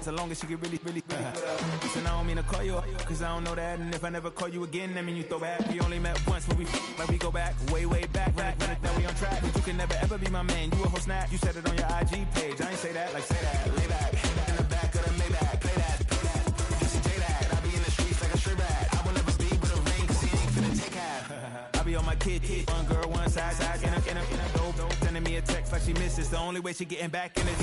So long as she get really good. Listen, I don't mean to call you up, cause I don't know that. And if I never call you again, that mean you throw back. We only met once when we like we go back, way back. Now we on track, but you can never ever be my man. You a whole snap, you said it on your IG page. I ain't say that, like say that. Lay back, in the back of the Maybach, play that. Just J that, I be in the streets like a stray rat. I will never speak with a ring, cause he ain't finna take half. I be on my kid, one girl, one side, in a dope. Sending me a text like she misses. The only way she getting back in it.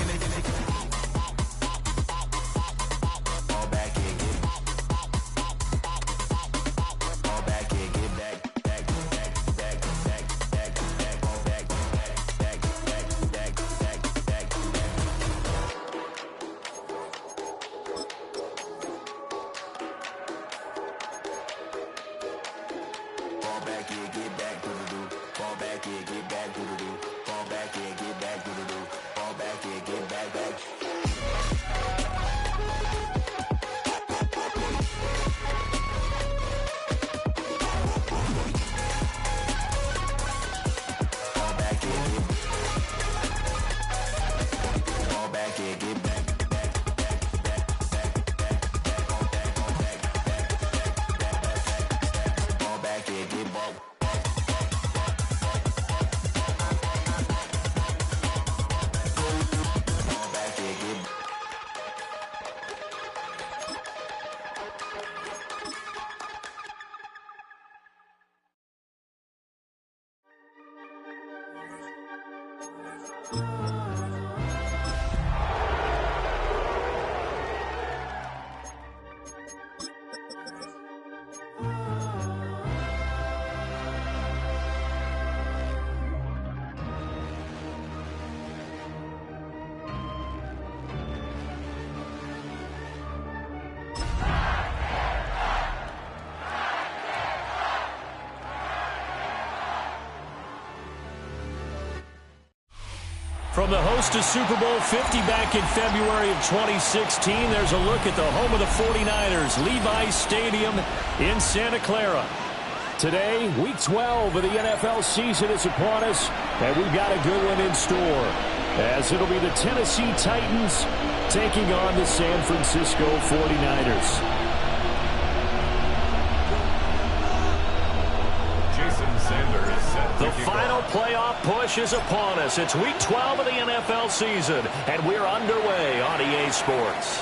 From the host of Super Bowl 50 back in February of 2016, there's a look at the home of the 49ers, Levi's Stadium in Santa Clara. Today, Week 12 of the NFL season is upon us, and we've got a good one in store, as it'll be the Tennessee Titans taking on the San Francisco 49ers. The final playoff push is upon us. It's Week 12 of the NFL season, and we're underway on EA Sports.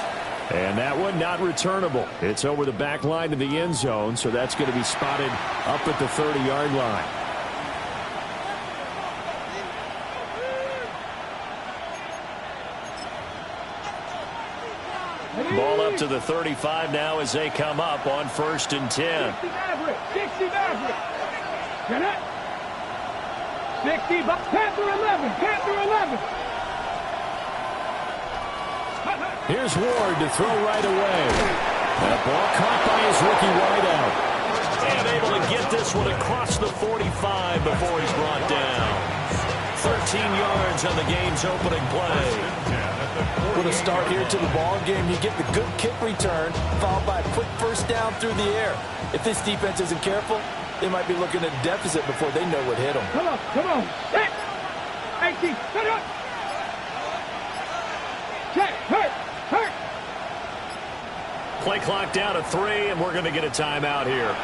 And that one not returnable. It's over the back line of the end zone, so that's going to be spotted up at the 30-yard line. Ball up to the 35 now as they come up on 1st and 10. 60 Maverick. Get it? 60, Panther 11, Panther 11. Here's Ward to throw right away. That ball caught by his rookie wideout. And able to get this one across the 45 before he's brought down. 13 yards on the game's opening play. With a start here to the ball game, you get the good kick return, followed by a quick first down through the air. If this defense isn't careful, they might be looking at a deficit before they know what hit them. Come on. Check. 18, set up. Check, hurt. Play clock down to 3, and we're going to get a timeout here.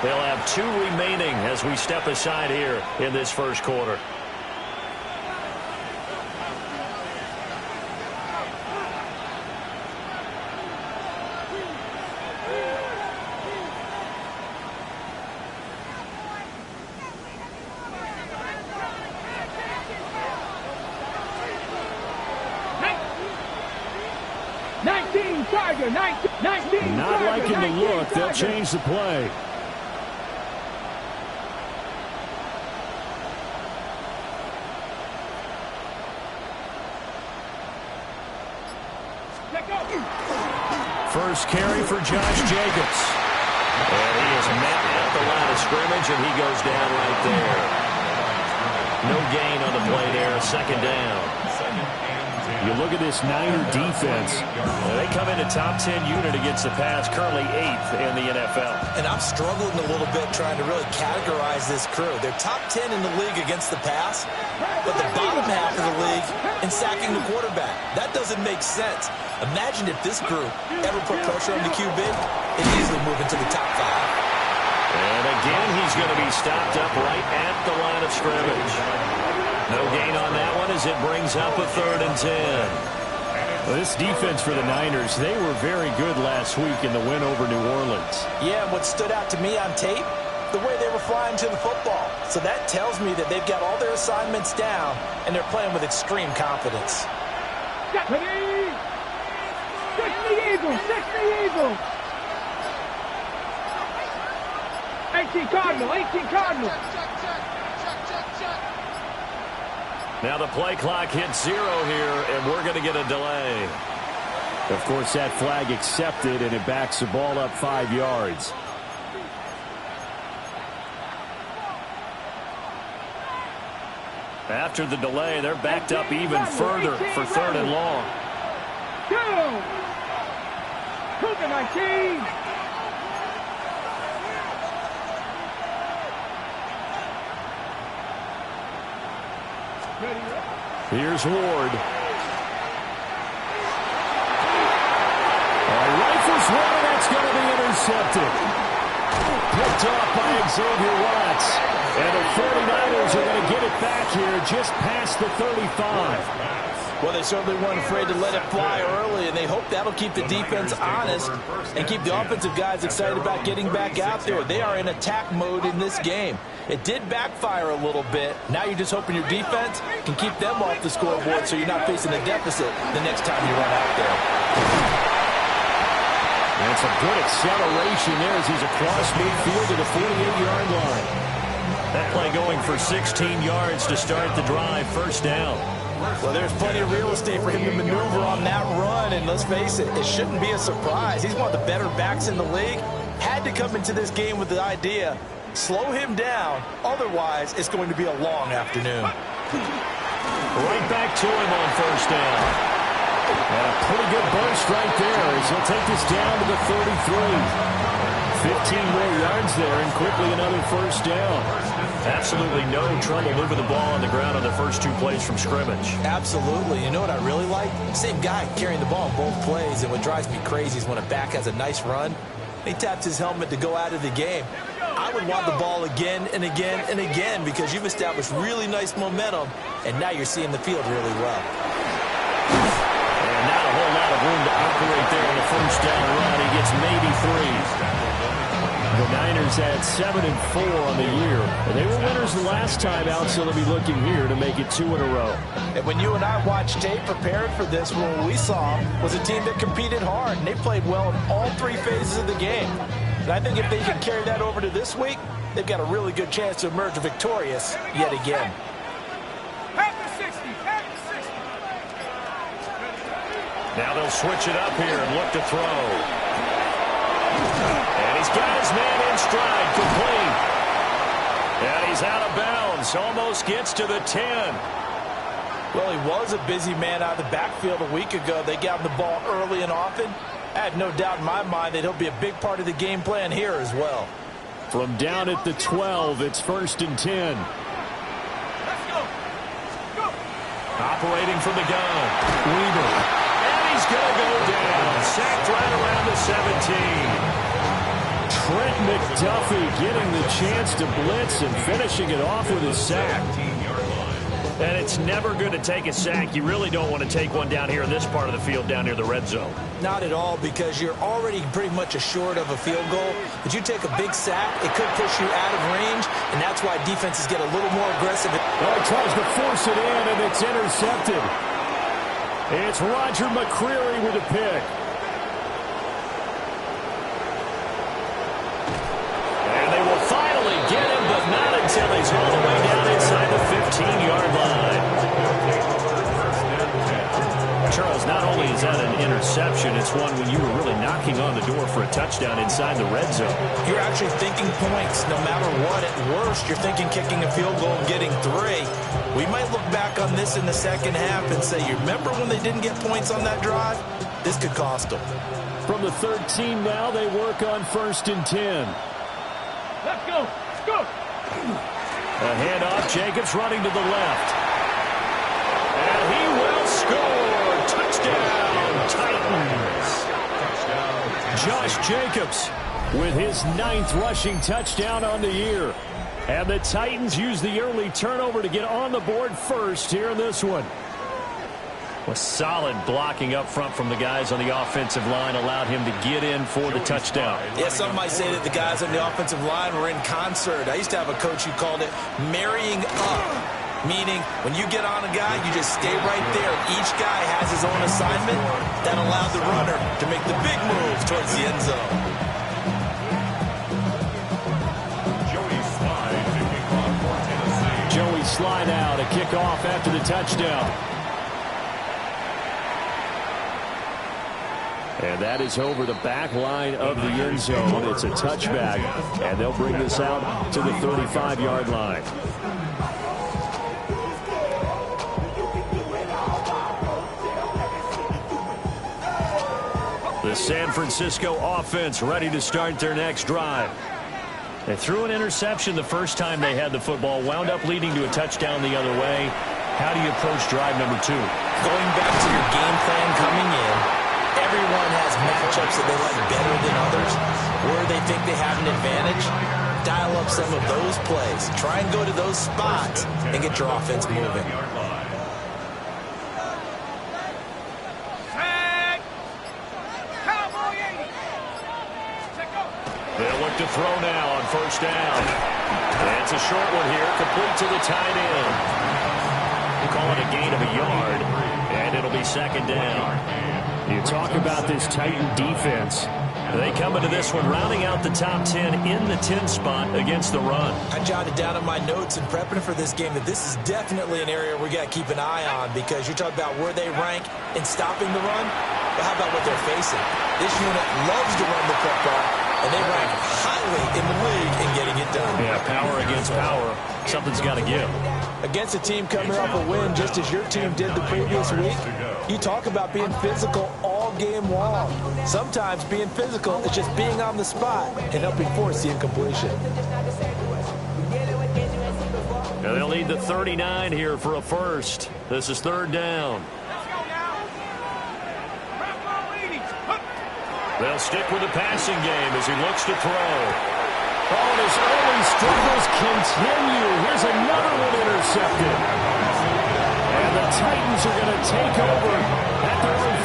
They'll have 2 remaining as we step aside here in this first quarter. Not liking the look. They'll change the play. First carry for Josh Jacobs. And he is met at the line of scrimmage, and he goes down right there. No gain on the play there. 2nd down. 2nd and 10. You look at this Niner defense. They come in a top 10 unit against the pass, currently 8th in the NFL. And I'm struggling a little bit trying to really categorize this crew. They're top 10 in the league against the pass, but the bottom half of the league in sacking the quarterback. That doesn't make sense. Imagine if this group ever put pressure on the QB, it easily move into the top 5. And again, he's going to be stopped up right at the line of scrimmage. No gain on that one as it brings up a 3rd and 10. Well, this defense for the Niners, they were very good last week in the win over New Orleans. Yeah, what stood out to me on tape, the way they were flying to the football. So that tells me that they've got all their assignments down, and they're playing with extreme confidence. Get ready! 60 Eagles! 60 Eagles! 18 Cardinal! 18 Cardinal! Now the play clock hits 0 here, and we're going to get a delay. Of course, that flag accepted, and it backs the ball up 5 yards. After the delay, they're backed up even further for 3rd and long. Go! Cougar 19! Here's Ward. Rifles one, and that's going to be intercepted. Picked off by Xavier Watts. And the 49ers are going to get it back here just past the 35. Well, they certainly weren't afraid to let it fly early, and they hope that'll keep the defense honest and keep the offensive guys excited about getting back out there. They are in attack mode in this game. It did backfire a little bit. Now you're just hoping your defense can keep them off the scoreboard so you're not facing a deficit the next time you run out there. And some good acceleration there as he's across midfield to the 48-yard line. That play going for 16 yards to start the drive, 1st down. Well, there's plenty of real estate for him to maneuver on that run, and let's face it, it shouldn't be a surprise. He's one of the better backs in the league. Had to come into this game with the idea, slow him down, otherwise it's going to be a long afternoon. Right back to him on 1st down. And a pretty good burst right there as he'll take this down to the 33. 15 more yards there, and quickly another 1st down. Absolutely no trouble moving the ball on the ground on the first 2 plays from scrimmage. Absolutely. You know what I really like? Same guy carrying the ball in both plays, and what drives me crazy is when a back has a nice run, he taps his helmet to go out of the game. I would want the ball again and again and again because you've established really nice momentum, and now you're seeing the field really well. And not a whole lot of room to operate there on the 1st down run. He gets maybe 3. The Niners had 7-4 on the year. They were winners the last time out, so they'll be looking here to make it 2 in a row. And when you and I watched tape preparing for this, what we saw was a team that competed hard, and they played well in all 3 phases of the game. And I think if they can carry that over to this week, they've got a really good chance to emerge victorious yet again. Now they'll switch it up here and look to throw. And he's got his man in stride, complete. And he's out of bounds, almost gets to the 10. Well, he was a busy man out of the backfield a week ago. They got him the ball early and often. I have no doubt in my mind that he'll be a big part of the game plan here as well. From down at the 12, it's 1st and 10. Let's go. Go. Operating from the gun, Weaver. And he's going to go down. Sacked right around the 17. Trent McDuffie getting the chance to blitz and finishing it off with a sack. And it's never good to take a sack. You really don't want to take one down here in this part of the field down near the red zone. Not at all, because you're already pretty much assured of a field goal. But you take a big sack, it could push you out of range, and that's why defenses get a little more aggressive. Well, he tries to force it in, and it's intercepted. It's Roger McCreary with a pick. And they will finally get him, but not until he's all the way down inside the 15-yard line. Charles, not only is that an interception. It's one when you were really knocking on the door for a touchdown inside the red zone. You're actually thinking points. No matter what, at worst, you're thinking kicking a field goal and getting 3. We might look back on this in the second half and say, you remember when they didn't get points on that drive? This could cost them. From the 13 now, they work on 1st and 10. Let's go. Let's go. A handoff. Jacobs running to the left. And he will score. Touchdown, Titans. Josh Jacobs with his 9th rushing touchdown on the year. And the Titans use the early turnover to get on the board first here in this one. A solid blocking up front from the guys on the offensive line allowed him to get in for the touchdown. Yeah, some might say that the guys on the offensive line were in concert. I used to have a coach who called it marrying up, meaning when you get on a guy, you just stay right there. Each guy has his own assignment that allowed the runner to make the big move towards the end zone. Joey Slye now to kick off after the touchdown. And that is over the back line of the end zone. It's a touchback, and they'll bring this out to the 35-yard line. The San Francisco offense ready to start their next drive. They threw an interception the first time they had the football, wound up leading to a touchdown the other way. How do you approach drive number 2? Going back to your game plan coming in, everyone has matchups that they like better than others, where they think they have an advantage. Dial up some of those plays. Try and go to those spots and get your offense moving. They'll look to throw now on 1st down. And it's a short one here, complete to the tight end. They call it a gain of a yard, and it'll be 2nd down. You talk about this Titan defense. They come into this one rounding out the top 10 in the 10 spot against the run. I jotted down in my notes and prepping for this game that this is definitely an area we got to keep an eye on, because you're talking about where they rank in stopping the run. But how about what they're facing? This unit loves to run the football, and they rank highly in the league in getting it done. Yeah, power against power. Something's got to give. Against a team coming off a win just as your team did the previous week, you talk about being physical all game long. Sometimes being physical is just being on the spot and helping force the incompletion. And they'll need the 39 here for a first. This is 3rd down. They'll stick with the passing game as he looks to throw. Oh, and his early struggles continue. Here's another one intercepted. And the Titans are going to take over at their own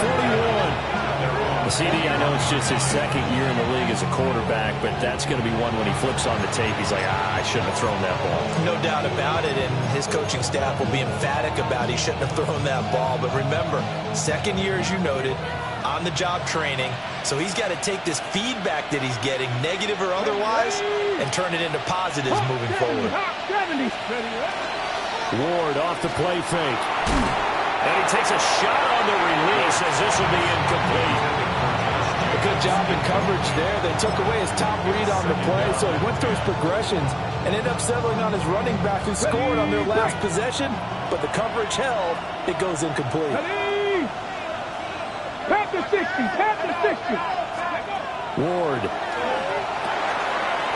41. CD, I know it's just his 2nd year in the league as a quarterback, but that's going to be one when he flips on the tape. He's like, I shouldn't have thrown that ball. No doubt about it, and his coaching staff will be emphatic about he shouldn't have thrown that ball. But remember, 2nd year, as you noted, on-the-job training. So he's got to take this feedback that he's getting, negative or otherwise, and turn it into positives moving forward. Ward off the play fake. And he takes a shot on the release as this will be incomplete. A good job in coverage there. They took away his top read on the play, so he went through his progressions and ended up settling on his running back who scored on their last possession, but the coverage held. It goes incomplete. Tap the 60, tap the 60. Ward.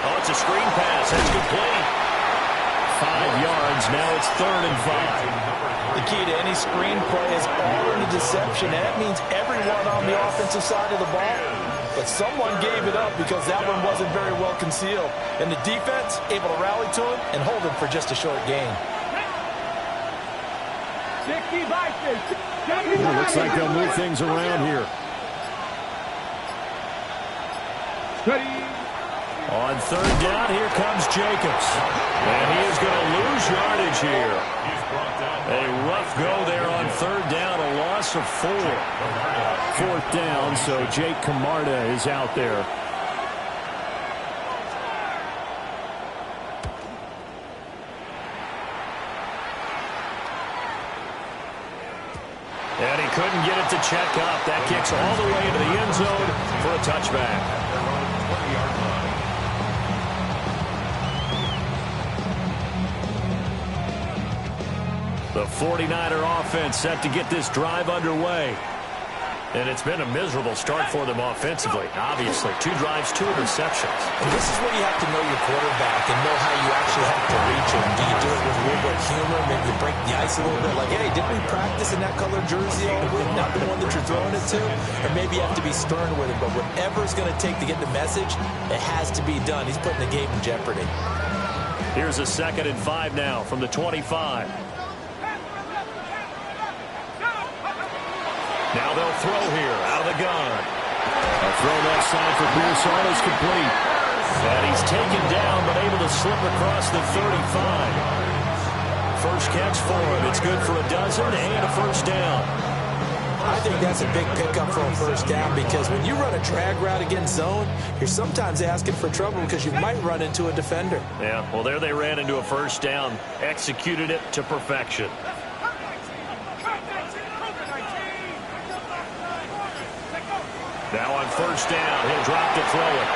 Oh, it's a screen pass. That's complete. 5 yards. Now it's 3rd and 5. The key to any screen play is all in the deception. And that means everyone on the offensive side of the ball. But someone gave it up because that one wasn't very well concealed. And the defense able to rally to him and hold him for just a short gain. 60 by 50. It looks like they'll move things around here. On 3rd down, here comes Jacobs. And he is going to lose yardage here. A rough go there on 3rd down, a loss of 4. 4th down, so Jake Camarda is out there. couldn't get it to check up. That kicks all the way into the end zone for a touchback. The 49er offense set to get this drive underway. And it's been a miserable start for them offensively. Obviously, 2 drives, 2 interceptions. And this is where you have to know your quarterback and know how you actually have to reach him. Do you do it with a little bit of humor? Maybe you break the ice a little bit. Like, hey, didn't we practice in that color jersey all week? Not the one that you're throwing it to? Or maybe you have to be stern with him. But whatever it's going to take to get the message, it has to be done. He's putting the game in jeopardy. Here's a 2nd and 5 now from the 25. Now they'll throw here out of the gun. A throw left side for Pearson is complete. And he's taken down but able to slip across the 35. First catch for him. It's good for a dozen and a first down. I think that's a big pickup for a first down because when you run a drag route against zone, you're sometimes asking for trouble because you might run into a defender. Yeah, well, there they ran into a first down. Executed it to perfection. Now on first down, he'll drop to throw it.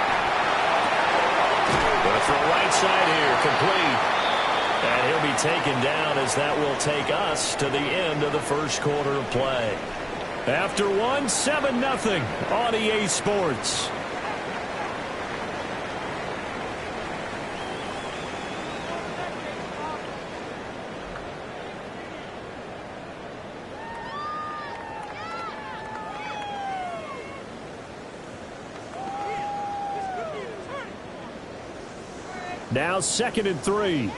Going to throw right side here, complete. And he'll be taken down as that will take us to the end of the first quarter of play. After 1, 7-0 on EA Sports. Now 2nd and 3.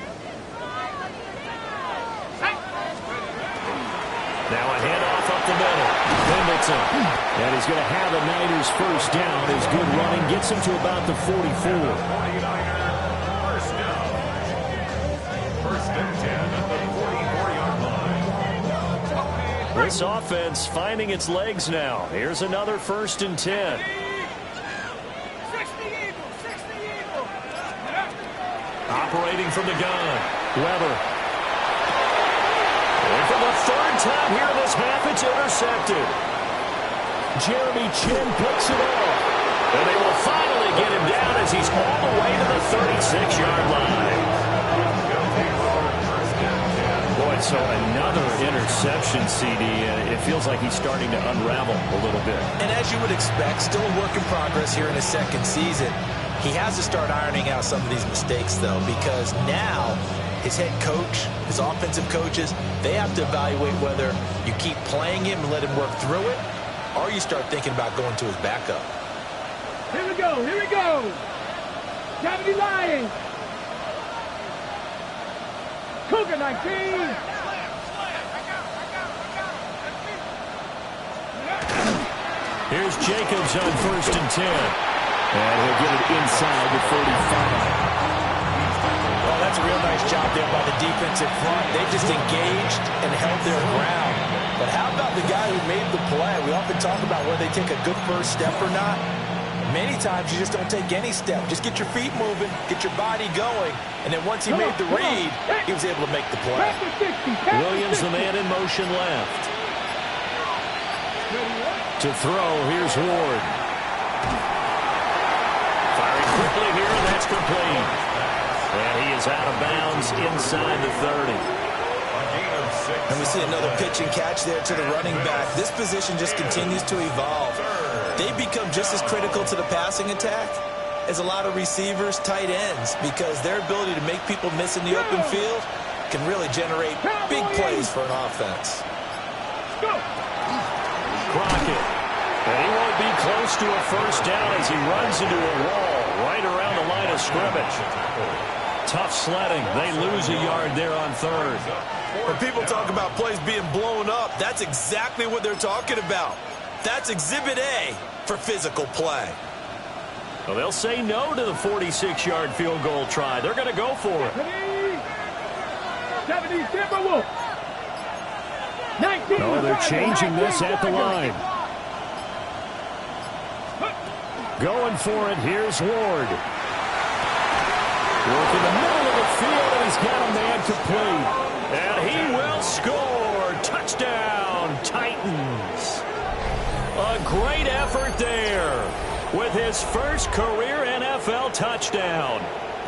Now a handoff up the middle. Pendleton. And he's going to have the Niners first down. His good running gets him to about the 44. First and 10 at the 44-yard line. This offense finding its legs now. Here's another 1st and 10. Operating from the gun. Weber. And for the 3rd time here in this half, it's intercepted. Jeremy Chin picks it off. And they will finally get him down as he's all the way to the 36-yard line. Boy, so another interception, CD. It feels like he's starting to unravel a little bit. And as you would expect, still a work in progress here in his 2nd season. He has to start ironing out some of these mistakes, though, because now his head coach, his offensive coaches, they have to evaluate whether you keep playing him and let him work through it, or you start thinking about going to his backup. Here we go, here we go. Deputy Lions. Cougar 19. Here's Jacobs on 1st and 10. And he'll get it inside the 35. Well, that's a real nice job there by the defensive front. They just engaged and held their ground. But how about the guy who made the play? We often talk about whether they take a good first step or not. Many times you just don't take any step. Just get your feet moving, get your body going, and then once he made the read, he was able to make the play. Williams, the man in motion left. To throw, here's Ward. Firing quickly here, and that's complete. And he is out of bounds inside the 30. And we see another pitch and catch there to the running back. This position just continues to evolve. They become just as critical to the passing attack as a lot of receivers, tight ends, because their ability to make people miss in the open field can really generate big plays for an offense. Crockett. And he won't be close to a first down as he runs into a wall right around the line of scrimmage. Tough sledding. They lose a yard there on 3rd. When people talk about plays being blown up, that's exactly what they're talking about. That's Exhibit A for physical play. Well, they'll say no to the 46-yard field goal try. They're going to go for it. 70 Timberwolves. 19. Oh, they're changing this at the line. Going for it. Here's Ward. Work in the middle of the field, and he's got a man complete. And he will score. Touchdown, Titans. A great effort there with his first career NFL touchdown.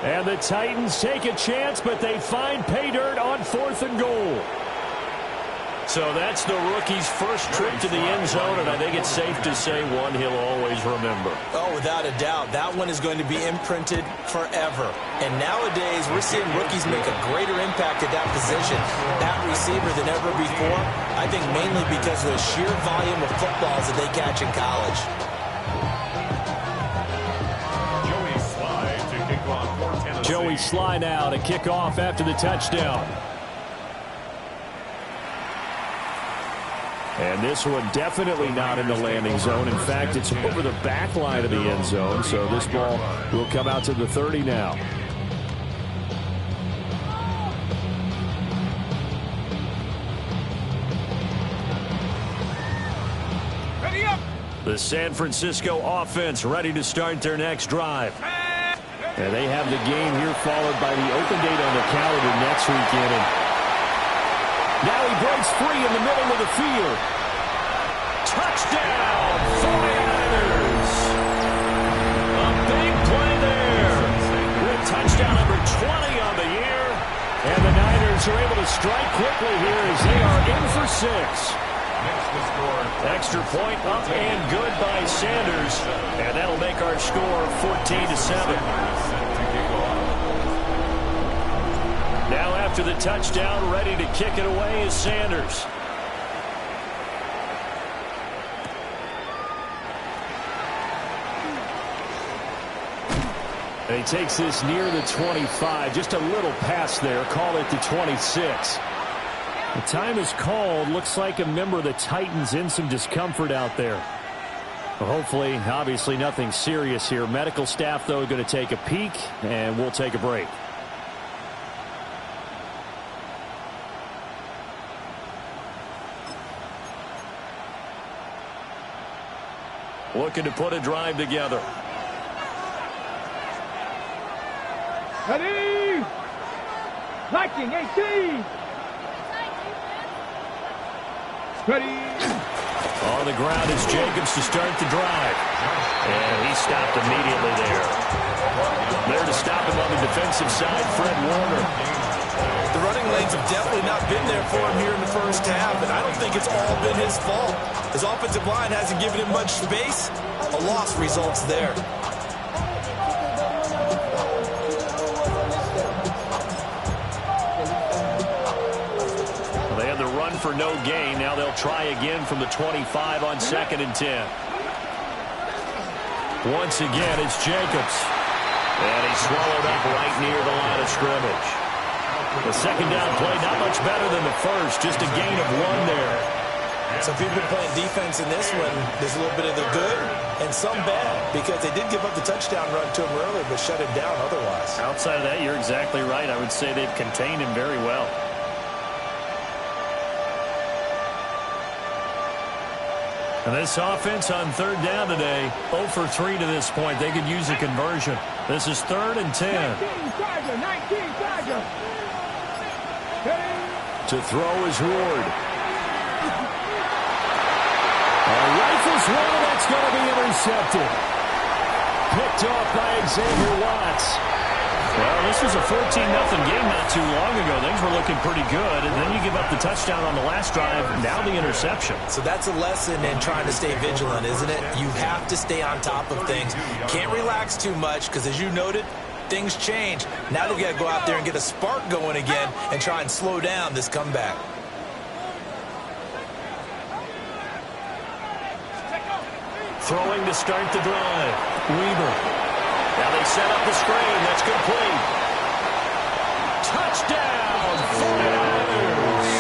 And the Titans take a chance, but they find pay dirt on 4th and goal. So that's the rookie's first trip to the end zone, and I think it's safe to say one he'll always remember. Oh, without a doubt. That one is going to be imprinted forever. And nowadays, we're seeing rookies make a greater impact at that position, that receiver, than ever before. I think mainly because of the sheer volume of footballs that they catch in college. Joey Slye now to kick off after the touchdown. And this one definitely not in the landing zone. In fact, it's over the back line of the end zone. So this ball will come out to the 30 now. Ready up. The San Francisco offense ready to start their next drive. And they have the game here followed by the open date on the calendar next weekend. And now he breaks free in the middle of the field. Touchdown, 49ers. A big play there with touchdown number 20 on the year. And the Niners are able to strike quickly here as they are in for 6. Extra point up and good by Sanders. And that'll make our score 14-7. Now after the touchdown, ready to kick it away is Sanders. And he takes this near the 25. Just a little pass there. Call it the 26. The time is called. Looks like a member of the Titans in some discomfort out there. Well, hopefully, obviously nothing serious here. Medical staff, though, going to take a peek, and we'll take a break. Looking to put a drive together. Ready. Liking 18. Ready. On the ground is Jacobs to start the drive. And he stopped immediately there. There to stop him on the defensive side, Fred Warner. The running lanes have definitely not been there for him here in the first half, and I don't think it's all been his fault. His offensive line hasn't given him much space. A loss results there. They had the run for no gain. Now they'll try again from the 25 on 2nd and 10. Once again, it's Jacobs. And he's swallowed up right near the line of scrimmage. The second down play, not much better than the first. Just a gain of 1 there. So if you've been playing defense in this one, there's a little bit of the good and some bad, because they did give up the touchdown run to him earlier, but shut him down otherwise. Outside of that, you're exactly right. I would say they've contained him very well. And this offense on 3rd down today, 0 for 3 to this point. They could use a conversion. This is 3rd and 10. 19 Tiger. To throw is Ward. Rifles one, that's going to be intercepted. Picked off by Xavier Watts. Well, this was a 14-0 game not too long ago. Things were looking pretty good, and then you give up the touchdown on the last drive, now the interception. So that's a lesson in trying to stay vigilant, isn't it? You have to stay on top of things. Can't relax too much, because as you noted, things change. Now they've got to go out there and get a spark going again and try and slow down this comeback. Throwing to start the drive. Weaver. Now they set up the screen. That's complete. Touchdown, 49ers.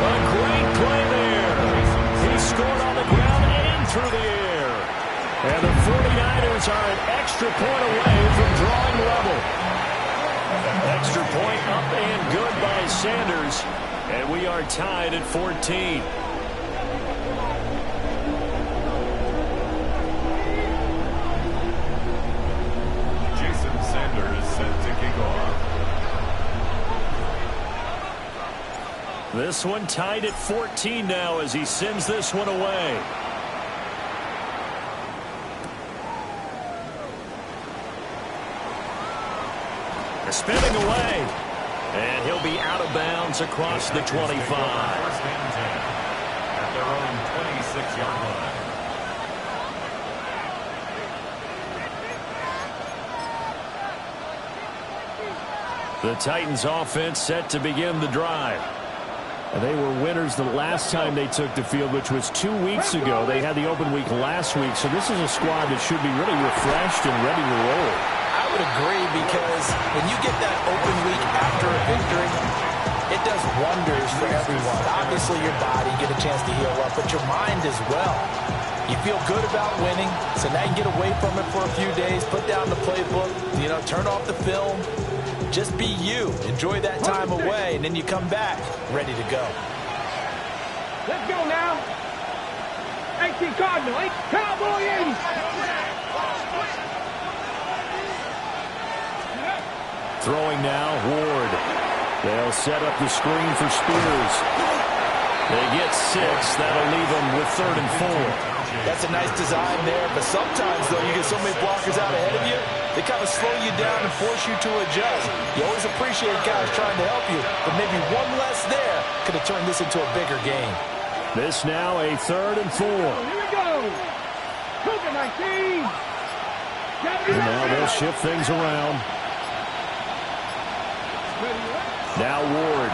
A great play there. He scored on the ground and through the air. And the 49ers are an extra point away from drawing level. Extra point up and good by Sanders. And we are tied at 14. Sanders set This one tied at 14 now as he sends this one away. Spinning away. And he'll be out of bounds across the 25. First and 10 at their own 26-yard line. The Titans offense set to begin the drive. They were winners the last time they took the field, which was 2 weeks ago. They had the open week last week, so this is a squad that should be really refreshed and ready to roll. I would agree, because when you get that open week after a victory, it does wonders for everyone. Obviously, your body, get a chance to heal up, but your mind as well. You feel good about winning, so now you can get away from it for a few days, put down the playbook, turn off the film. Just be you. Enjoy that time away, and then you come back ready to go. Let's go now. 18 Cardinal, 8 Cowboy 80. Throwing now, Ward. They'll set up the screen for Spears. They get 6. That'll leave them with 3rd and 4. That's a nice design there, but sometimes, though, you get so many blockers out ahead of you, they kind of slow you down and force you to adjust. You always appreciate guys trying to help you, but maybe one less there could have turned this into a bigger game. This now a 3rd and 4. Here we go. Cougar 19. And now they'll shift things around. Now Ward.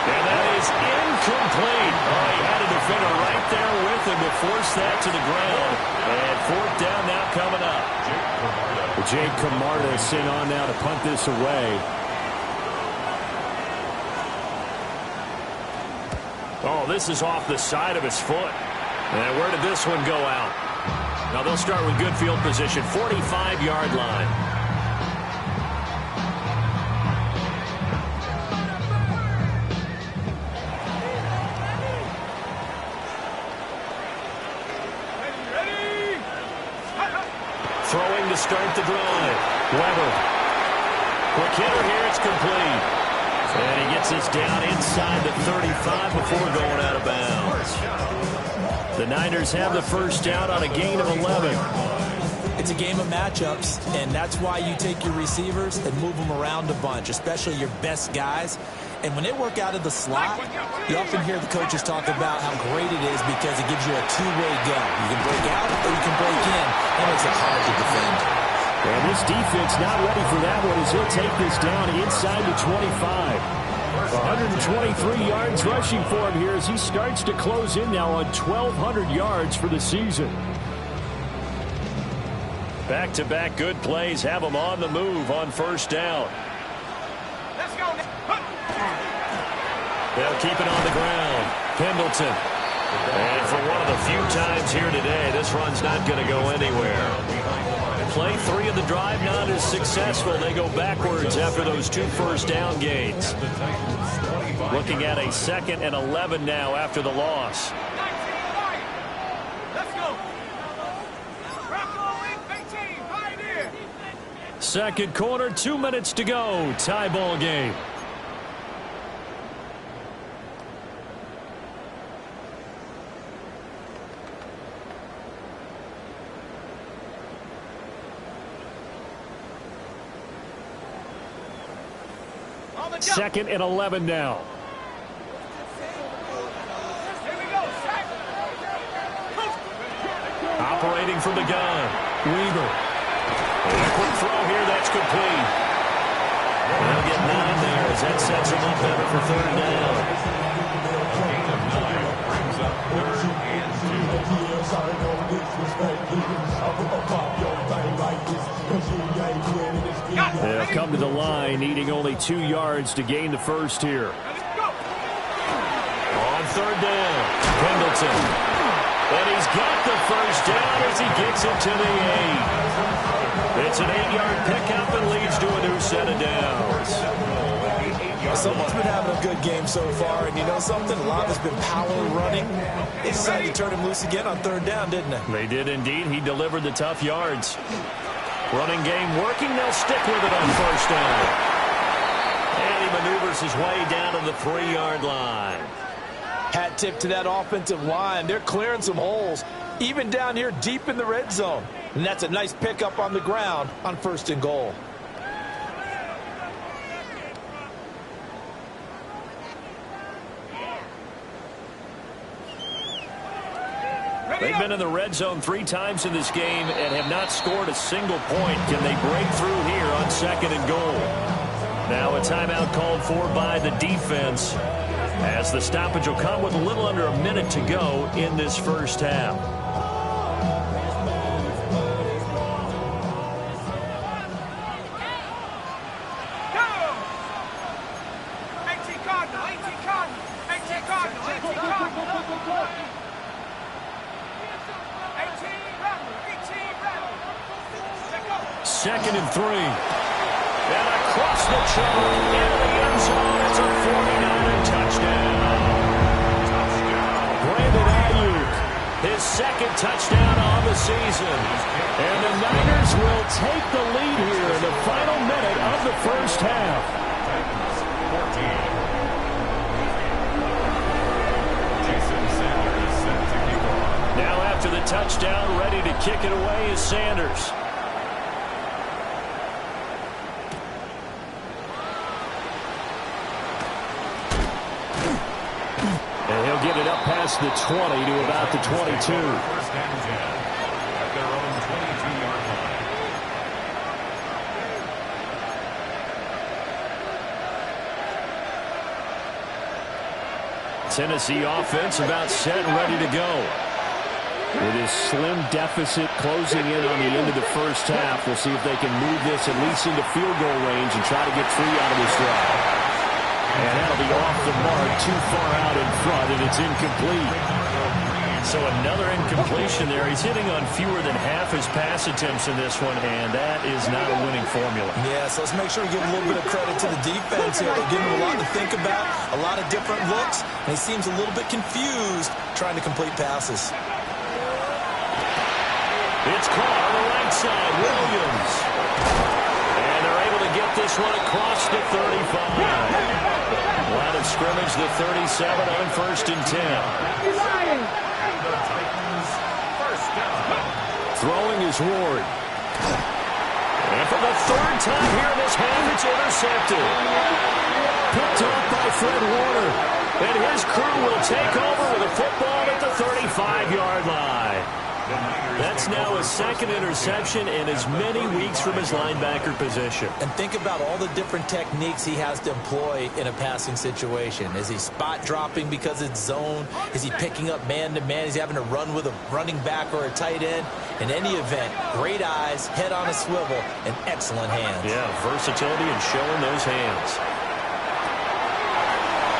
And that is incomplete. Oh, he had a defender right there with him to force that to the ground. And 4th down now coming up. Jake Camarda sent on now to punt this away. Oh, this is off the side of his foot. And where did this one go out? Now they'll start with good field position, 45-yard line. Throwing to start the drive. Weber. Quick hitter here. It's complete. And he gets this down inside the 35 before going out of bounds. The Niners have the first down on a gain of 11. It's a game of matchups, and that's why you take your receivers and move them around a bunch, especially your best guys. And when they work out of the slot, you often hear the coaches talk about how great it is because it gives you a two-way go. You can break out or you can break in. That makes it hard to defend. And this defense not ready for that one as he'll take this down inside the 25. 123 yards rushing for him here as he starts to close in now on 1,200 yards for the season. Back-to-back good plays have him on the move on first down. Let's go. They'll keep it on the ground. Pendleton. And for one of the few times here today, this run's not going to go anywhere. Play 3 of the drive not as successful. They go backwards after those 2 first down gains. Looking at a 2nd and 11 now after the loss. Let's go. Rock 18, Pioneer. Second quarter, 2 minutes to go. Tie ball game. Second and 11 now. Operating from the gun. Weaver. And a quick throw here. That's complete. They'll get 9 there as that sets him up better for 3rd down. They'll come to the line, needing only 2 yards to gain the first here. On 3rd down, Pendleton. And he's got the first down as he gets it to the 8. It's an 8-yard pickup and leads to a new set of downs. Someone's been having a good game so far, and you know something? A lot has been power running. They decided to turn him loose again on 3rd down, didn't they? They did indeed. He delivered the tough yards. Running game working. They'll stick with it on first down. And he maneuvers his way down to the 3-yard line. Hat tip to that offensive line. They're clearing some holes, even down here deep in the red zone. And that's a nice pickup on the ground on 1st and goal. They've been in the red zone 3 times in this game and have not scored a single point. Can they break through here on 2nd and goal? Now a timeout called for by the defense, as the stoppage will come with a little under a minute to go in this first half. Second and 3. And across the chalk into the end zone. It's a 49er touchdown. Brandon Ayuk, his 2nd touchdown on the season. And the Niners will take the lead here in the final minute of the first half. Now after the touchdown, ready to kick it away is Sanders. And he'll get it up past the 20 to about the 22. First and 10 at their own 22-yard line. Tennessee offense about set and ready to go. With his slim deficit closing in on the end of the first half, we'll see if they can move this at least into field goal range and try to get 3 out of this drive. And that'll be off the mark, too far out in front, and it's incomplete. So another incompletion there. He's hitting on fewer than half his pass attempts in this one, and that is not a winning formula. Yeah, so let's make sure we give a little bit of credit to the defense here. They're giving him a lot to think about, a lot of different looks, and he seems a little bit confused trying to complete passes. It's caught on the right side, Williams. And they're able to get this one across the 35. Line of scrimmage, the 37 on 1st and 10. Throwing is Ward. And for the 3rd time here in this half, it's intercepted. Picked off by Fred Warner. And his crew will take over with a football at the 35-yard line. That's now his 2nd interception in as many weeks from his linebacker position. And think about all the different techniques he has to employ in a passing situation. Is he spot dropping because it's zone? Is he picking up man-to-man? Is he having to run with a running back or a tight end? In any event, great eyes, head on a swivel, and excellent hands. Yeah, versatility and showing those hands.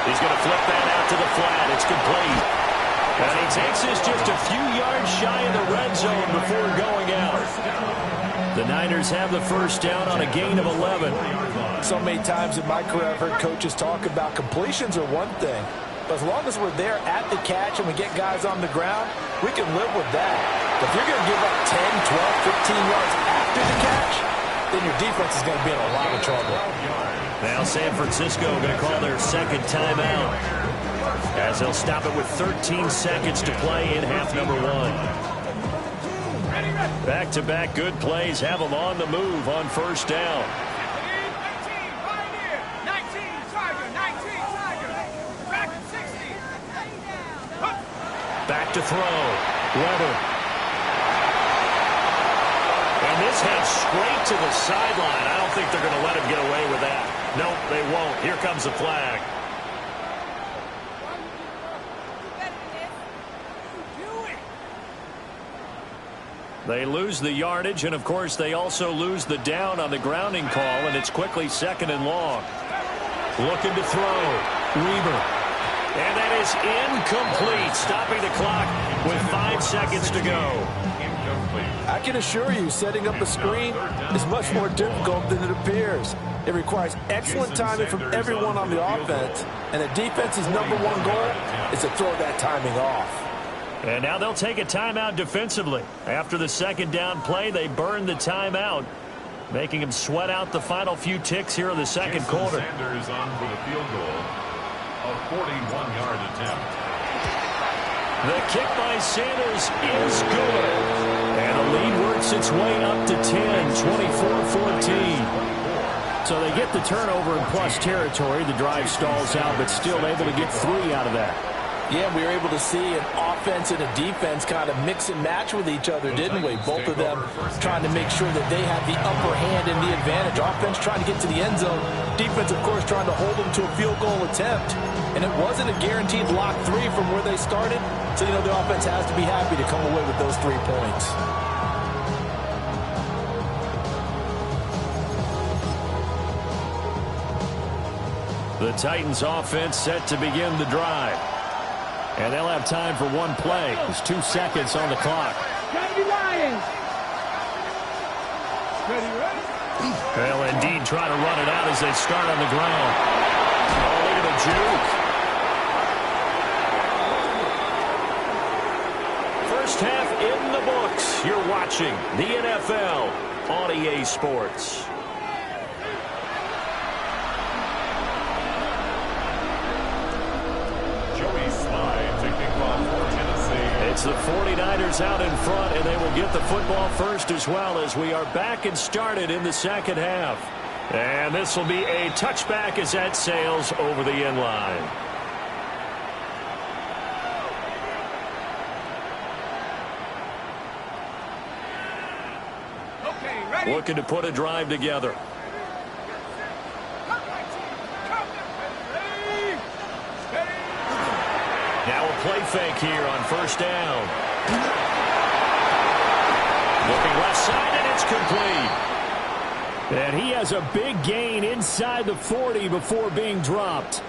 He's going to flip that out to the flat. It's complete. And he takes this just a few yards shy of the red zone before going out. The Niners have the first down on a gain of 11. So many times in my career I've heard coaches talk about completions are one thing, but as long as we're there at the catch and we get guys on the ground, we can live with that. But if you're going to give up 10, 12, 15 yards after the catch, then your defense is going to be in a lot of trouble. Now San Francisco going to call their 2nd timeout, as they'll stop it with 13 seconds to play in half number 1. Back-to-back good plays have them on the move on 1st down. 19, right here. 19, Tiger, 19, Tiger. Back to 60. Back to throw. Weber. And this heads straight to the sideline. I don't think they're going to let him get away with that. Nope, they won't. Here comes the flag. They lose the yardage, and of course they also lose the down on the grounding call, and it's quickly 2nd and long. Looking to throw. Weber. And that is incomplete, stopping the clock with 5 seconds to go. I can assure you, setting up a screen is much more difficult than it appears. It requires excellent timing from everyone on the offense, and the defense's #1 goal is to throw that timing off. And now they'll take a timeout defensively. After the 2nd down play, they burn the timeout. making him sweat out the final few ticks here in the second quarter. Sanders on for the field goal. A 41-yard attempt. The kick by Sanders is good. And the lead works its way up to 10, 24-14. So they get the turnover in plus territory. The drive stalls out, but still able to get 3 out of that. Yeah, we were able to see an offense and a defense kind of mix and match with each other, didn't we? Both of them trying to make sure that they have the upper hand and the advantage. Offense trying to get to the end zone. Defense, of course, trying to hold them to a field goal attempt. And it wasn't a guaranteed lock 3 from where they started. So, you know, the offense has to be happy to come away with those 3 points. The Titans offense set to begin the drive. And they'll have time for one play. There's 2 seconds on the clock. They'll indeed try to run it out as they start on the ground. Oh, look at the juke. First half in the books. You're watching the NFL on EA Sports. It's the 49ers out in front, and they will get the football first as well as we are back and started in the second half. And this will be a touchback as that sails over the end line. Okay, ready? Looking to put a drive together. Now a play fake here on first down. Looking left side, and it's complete. And he has a big gain inside the 40 before being dropped.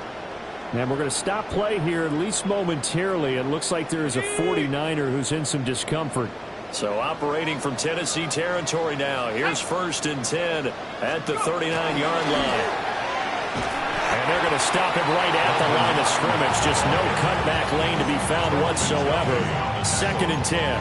And we're going to stop play here, at least momentarily. It looks like there is a 49er who's in some discomfort. So operating from Tennessee territory now. Here's 1st and 10 at the 39-yard line. And they're going to stop him right at the line of scrimmage. Just no cutback lane to be found whatsoever. 2nd and 10.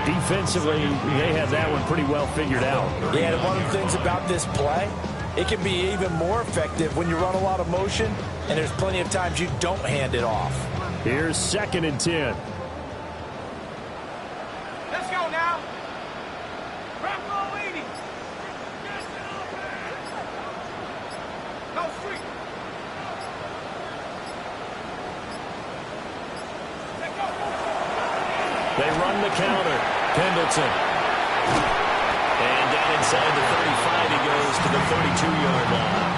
Defensively, they have that one pretty well figured out. Yeah, and one of the things about this play, it can be even more effective when you run a lot of motion, and there's plenty of times you don't hand it off. Here's 2nd and 10. Let's go now. Bravo leading. Go street. Let's go. They run the counter. Pendleton. And down inside the 35, he goes to the 32-yard line.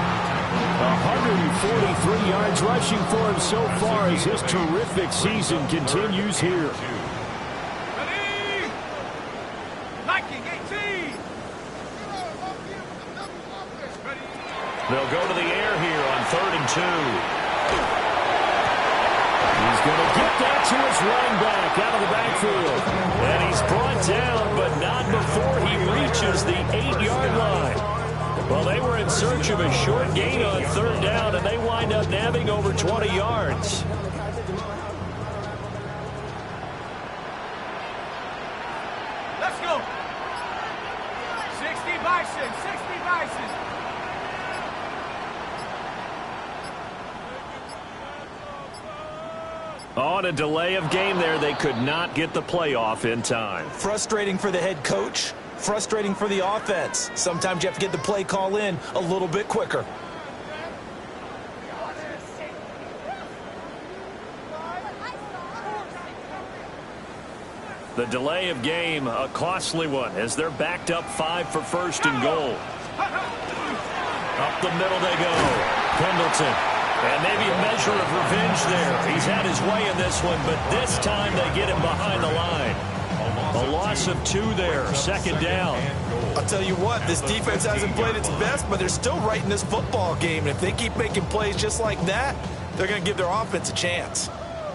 143 yards rushing for him so far as his terrific season continues here. Ready? Liking 18. Ready? They'll go to the air here on 3rd and 2. He's going to get that to his running back out of the backfield. And he's brought down, but not before he reaches the 8-yard line. Well, they were in search of a short gain on 3rd down, and they wind up nabbing over 20 yards. Let's go. 60 Bison. 60 Bison. On a delay of game there, they could not get the playoff in time. Frustrating for the head coach, frustrating for the offense. Sometimes you have to get the play call in a little bit quicker. The delay of game, a costly one, as they're backed up 5 for 1st and goal. Up the middle they go. Pendleton. And maybe a measure of revenge there. He's had his way in this one, but this time they get him behind the line. A loss of 2 there, 2nd down. I'll tell you what, this defense hasn't played its best, but they're still right in this football game. And if they keep making plays just like that, they're going to give their offense a chance.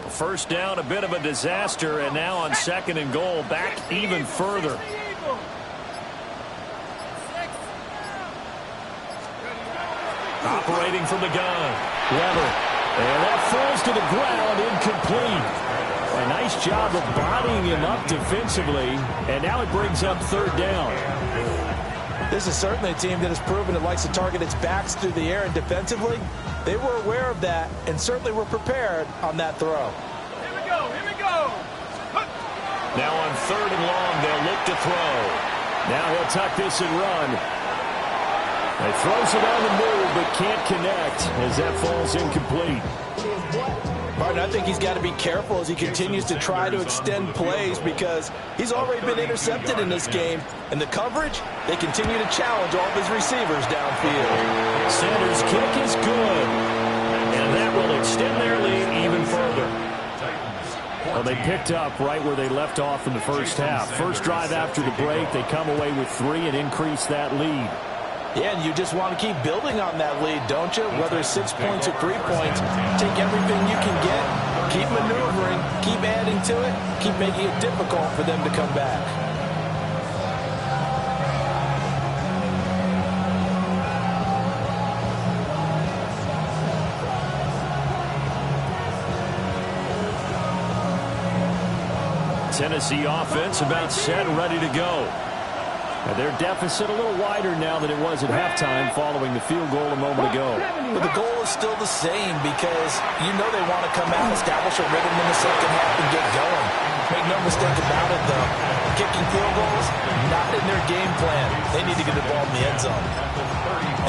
1st down, a bit of a disaster, and now on 2nd and goal, back even further. Operating from the gun. Weber. And that falls to the ground, incomplete. A nice job of bodying him up defensively, and now it brings up 3rd down. This is certainly a team that has proven it likes to target its backs through the air, and defensively, they were aware of that and certainly were prepared on that throw. Here we go, here we go. Now on 3rd and long, they'll look to throw. Now he'll tuck this and run. He throws it on the move, but can't connect as that falls incomplete. Martin, I think he's got to be careful as he continues to try to extend plays because he's already been intercepted in this game. And the coverage, they continue to challenge all of his receivers downfield. Sanders' kick is good. And that will extend their lead even further. Well, they picked up right where they left off in the first half. First drive after the break, they come away with 3 and increase that lead. Yeah, and you just want to keep building on that lead, don't you? Whether it's 6 points or 3 points, take everything you can get, keep maneuvering, keep adding to it, keep making it difficult for them to come back. Tennessee offense about set, ready to go. Their deficit a little wider now than it was at halftime following the field goal a moment ago. But the goal is still the same because you know they want to come out, establish a rhythm in the second half, and get going. Make no mistake about it, though. Kicking field goals, not in their game plan. They need to get the ball in the end zone.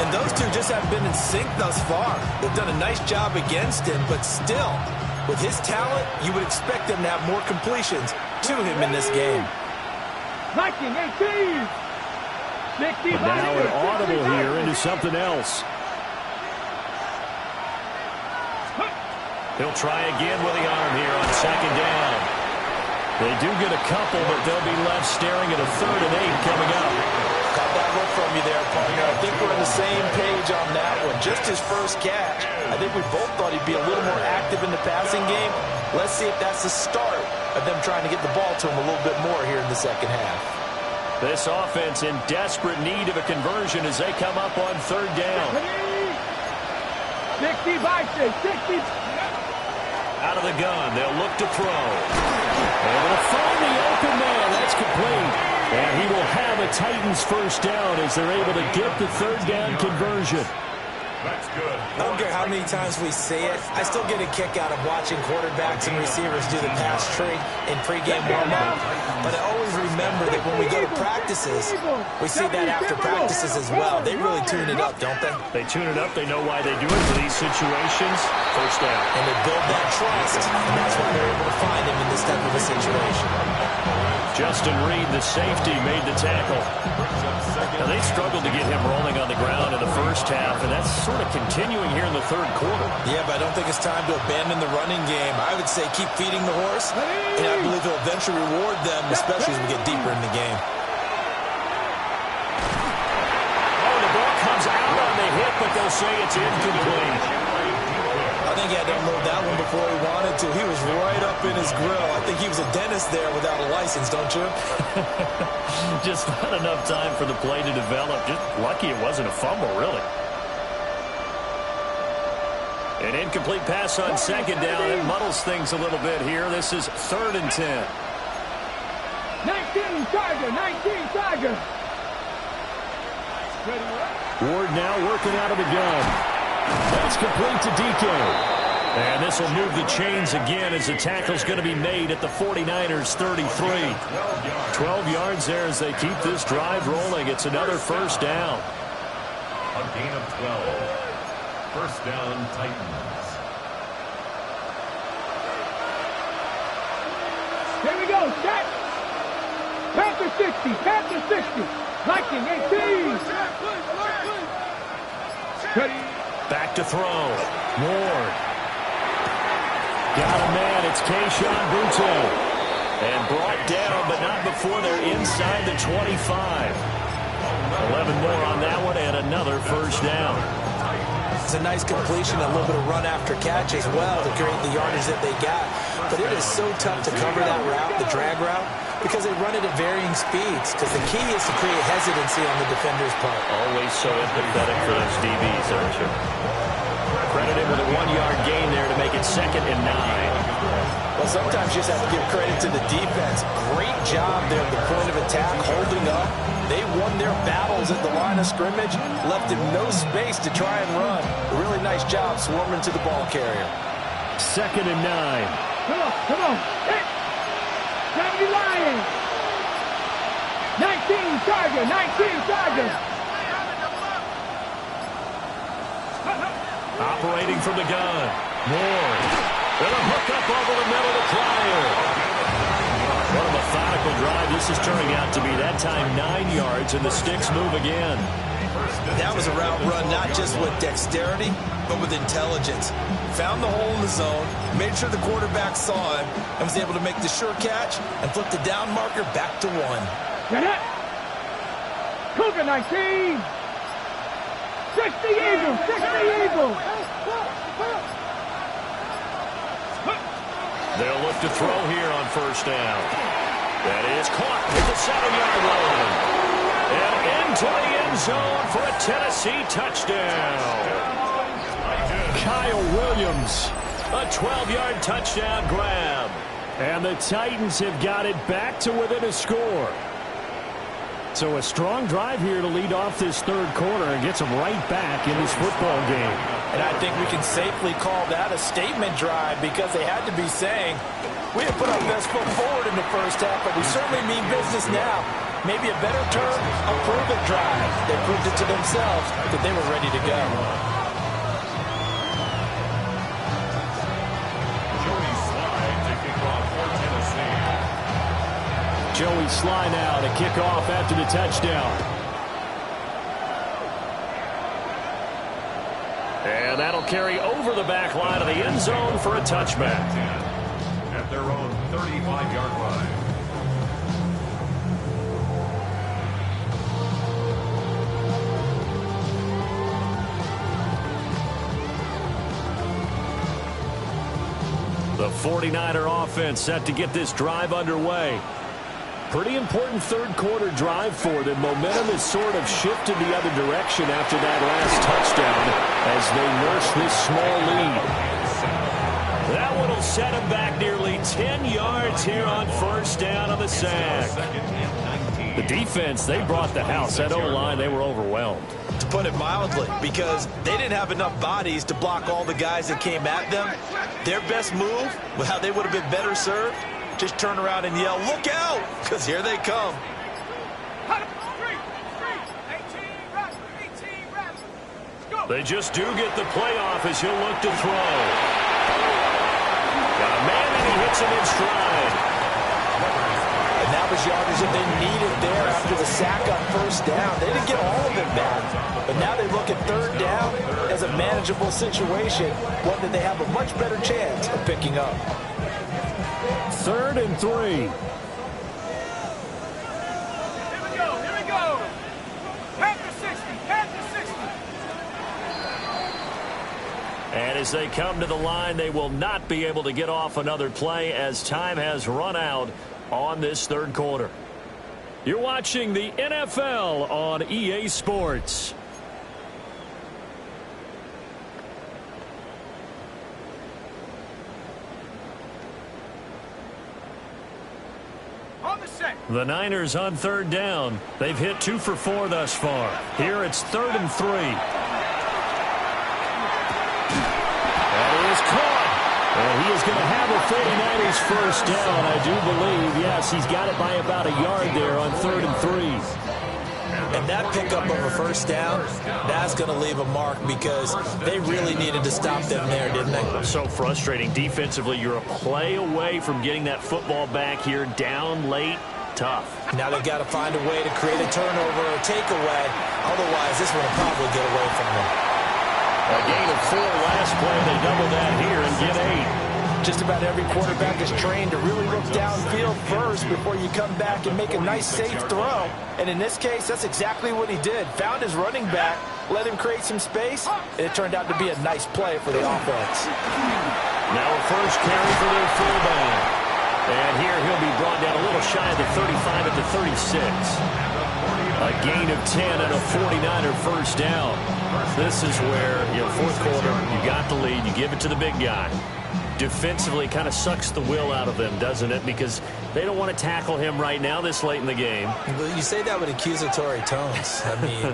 And those two just haven't been in sync thus far. They've done a nice job against him, but still, with his talent, you would expect them to have more completions to him in this game. 19, 18. But now an audible here into something else. He'll try again with the arm here on 2nd down. They do get a couple, but they'll be left staring at a 3rd and 8 coming up. Got that look from you there, partner. I think we're on the same page on that one. Just his first catch. I think we both thought he'd be a little more active in the passing game. Let's see if that's the start of them trying to get the ball to him a little bit more here in the second half. This offense in desperate need of a conversion as they come up on 3rd down. 60 by 60. Out of the gun, they'll look to throw. Able to find the open man. That's complete. And he will have a Titans first down as they're able to get the 3rd down conversion. That's good. I don't care how many times we see it. I still get a kick out of watching quarterbacks and receivers do the pass tree in pregame warm-up. But I always remember that when we go to practices, we see that after practices as well. They really tune it up, don't they? They tune it up. They know why they do it for these situations. First down. And they build that trust, and that's why they're able to find him in this type of a situation. Justin Reed, the safety, made the tackle. Now, they struggled to get him rolling on the ground in the first half, and that's sort of continuing here in the 3rd quarter. Yeah, but I don't think it's time to abandon the running game. I would say keep feeding the horse, and I believe he'll eventually reward them, especially as we get deeper in the game. Oh, the ball comes out on the hit, but they'll say it's incomplete. I think he had to unload that one before he wanted to. He was right up in his grill. I think he was a dentist there without a license, don't you? Just not enough time for the play to develop. Just lucky it wasn't a fumble, really. An incomplete pass on 2nd down. It muddles things a little bit here. This is 3rd and 10. 19 Tiger, 19 Tiger. Ward now working out of the gun. That's complete to DK. And this will move the chains again as the tackle's going to be made at the 49ers 33. 12 yards there as they keep this drive rolling. It's another first down. A gain of 12. First down, Titans. Here we go, set. Panther 60, Panther 60. 19, 18. Back to throw. Ward. Got a man. It's Kayshon Boutte. And brought down, but not before they're inside the 25. 11 more on that one, and another first down. It's a nice completion, a little bit of run after catch as well to create the yardage that they got. But it is so tough to cover that route, the drag route, because they run it at varying speeds. Because the key is to create hesitancy on the defender's part. Always so empathetic for those DBs, aren't you? Credited with a 1-yard gain there to make it 2nd and 9. Well, Well, sometimes you just have to give credit to the defense. Great job there at the point of attack, holding up. They won their battles at the line of scrimmage, left him no space to try and run. A really nice job swarming to the ball carrier. 2nd and 9. Come on. Hit. Gravity Lions. 19 Charger. Operating from the gun. Moore. And a hook up over the middle to Pryor. What a methodical drive this is turning out to be. That time 9 yards, and the sticks move again. That was a route run not just with dexterity, but with intelligence. Found the hole in the zone, made sure the quarterback saw him, and was able to make the sure catch and flip the down marker back to 1. Get it. Cougar 19. 60 Eagles. They'll look to throw here on 1st down. That is caught at the 7-yard line. And into the end zone for a Tennessee touchdown. Kyle Williams, a 12-yard touchdown grab. And the Titans have got it back to within a score. So a strong drive here to lead off this 3rd quarter and gets them right back in this football game. And I think we can safely call that a statement drive because they had to be saying, we have put our best foot forward in the 1st half, but we certainly mean business now. Maybe a better term, a prove-it drive. They proved it to themselves that they were ready to go. Joey Slye now to kick off after the touchdown. And that'll carry over the back line of the end zone for a touchback. At their own 35-yard line. The 49er offense set to get this drive underway. Pretty important 3rd quarter drive for them. Momentum has sort of shifted the other direction after that last touchdown as they nurse this small lead. That one will set them back nearly 10 yards here on 1st down on the sack. The defense, they brought the house. That O-line, they were overwhelmed. To put it mildly, because they didn't have enough bodies to block all the guys that came at them. Their best move, how they would have been better served, just turn around and yell, look out, because here they come. They just do get the playoff as he'll look to throw. Got a man and he hits him in stride. And that was yardage that they needed there after the sack on 1st down. They didn't get all of it back, but now they look at 3rd down as a manageable situation, one that they have a much better chance of picking up. 3rd and 3. Here we go. Panther 60. And as they come to the line, they will not be able to get off another play as time has run out on this 3rd quarter. You're watching the NFL on EA Sports. The Niners on 3rd down. They've hit 2 for 4 thus far. Here it's 3rd and 3. That is caught. And he is going to have a 49ers 1st down, I do believe. Yes, he's got it by about a yard there on 3rd and 3. And that pickup of a 1st down, that's going to leave a mark because they really needed to stop them there, didn't they? So frustrating. Defensively, you're a play away from getting that football back here down late. Tough. Now they've got to find a way to create a turnover or a takeaway. Otherwise, this one will probably get away from them. A gain of 4 last play. They double that here and get 8. Just about every quarterback is trained to really look downfield first before you come back and make a nice, safe throw. And in this case, that's exactly what he did. Found his running back, let him create some space, and it turned out to be a nice play for the offense. Now a first carry for their fullback. And here he'll be brought down a little shy of the 35 at the 36. A gain of 10 and a 49er 1st down. This is where, 4th quarter, you got the lead, you give it to the big guy. defensively kind of sucks the will out of them, doesn't it? Because they don't want to tackle him right now this late in the game. You say that with accusatory tones. I mean,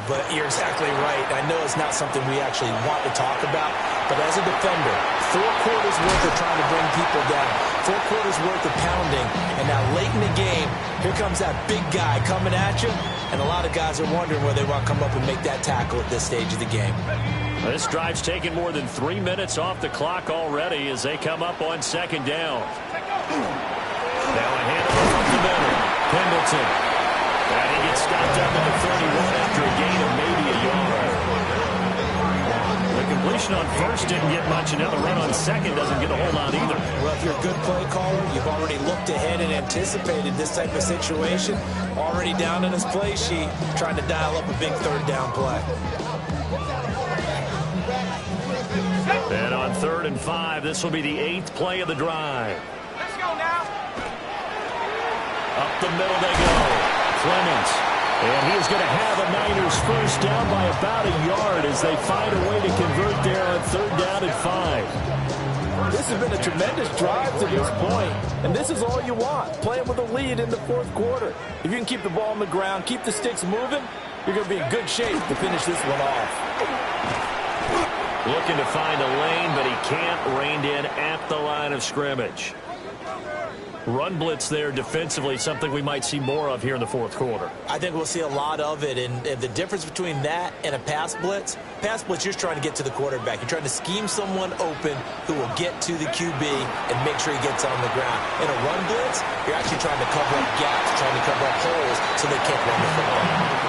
but you're exactly right. I know it's not something we actually want to talk about, but as a defender, 4 quarters worth of trying to bring people down, 4 quarters worth of pounding, and now late in the game, here comes that big guy coming at you, and a lot of guys are wondering whether they want to come up and make that tackle at this stage of the game. This drive's taken more than 3 minutes off the clock already as they come up on second down. Now a handoff up the middle. Pendleton. And he gets stopped up at the 31 after a gain of maybe a yard. The completion on first didn't get much, and now the run on second doesn't get a whole lot either. Well, if you're a good play caller, you've already looked ahead and anticipated this type of situation. Already down in his play sheet, trying to dial up a big third down play. And on 3rd and 5, this will be the 8th play of the drive. Let's go now. Up the middle they go. Clemens. And he is going to have a Niners first down by about a yard as they find a way to convert there on 3rd down and 5. This has been a tremendous drive to this point, and this is all you want, playing with a lead in the 4th quarter. If you can keep the ball on the ground, keep the sticks moving, you're going to be in good shape to finish this one off. Looking to find a lane, but he can't. Reined in at the line of scrimmage. Run blitz there defensively, something we might see more of here in the 4th quarter. I think we'll see a lot of it, and the difference between that and a pass blitz, you're trying to get to the quarterback. You're trying to scheme someone open who will get to the QB and make sure he gets on the ground. In a run blitz, you're actually trying to cover up gaps, trying to cover up holes so they can't run the football.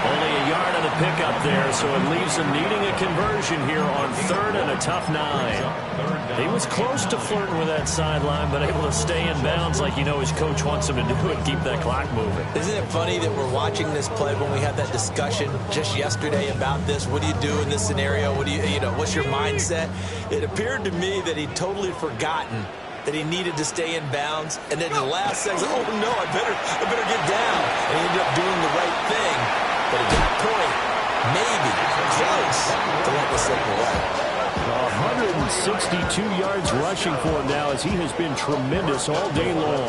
Only a yard on the pickup there, so it leaves them needing a conversion here on 3rd and a tough 9. He was close to flirting with that sideline, but able to stay in bounds like his coach wants him to do and keep that clock moving. Isn't it funny that we're watching this play when we had that discussion just yesterday about this? What do you do in this scenario? What do what's your mindset? It appeared to me that he'd totally forgotten that he needed to stay in bounds, and then in the last second, oh no, I better get down. And he ended up doing the right thing. But at that point, maybe close to let the slip away. 162 yards rushing for him now as he has been tremendous all day long.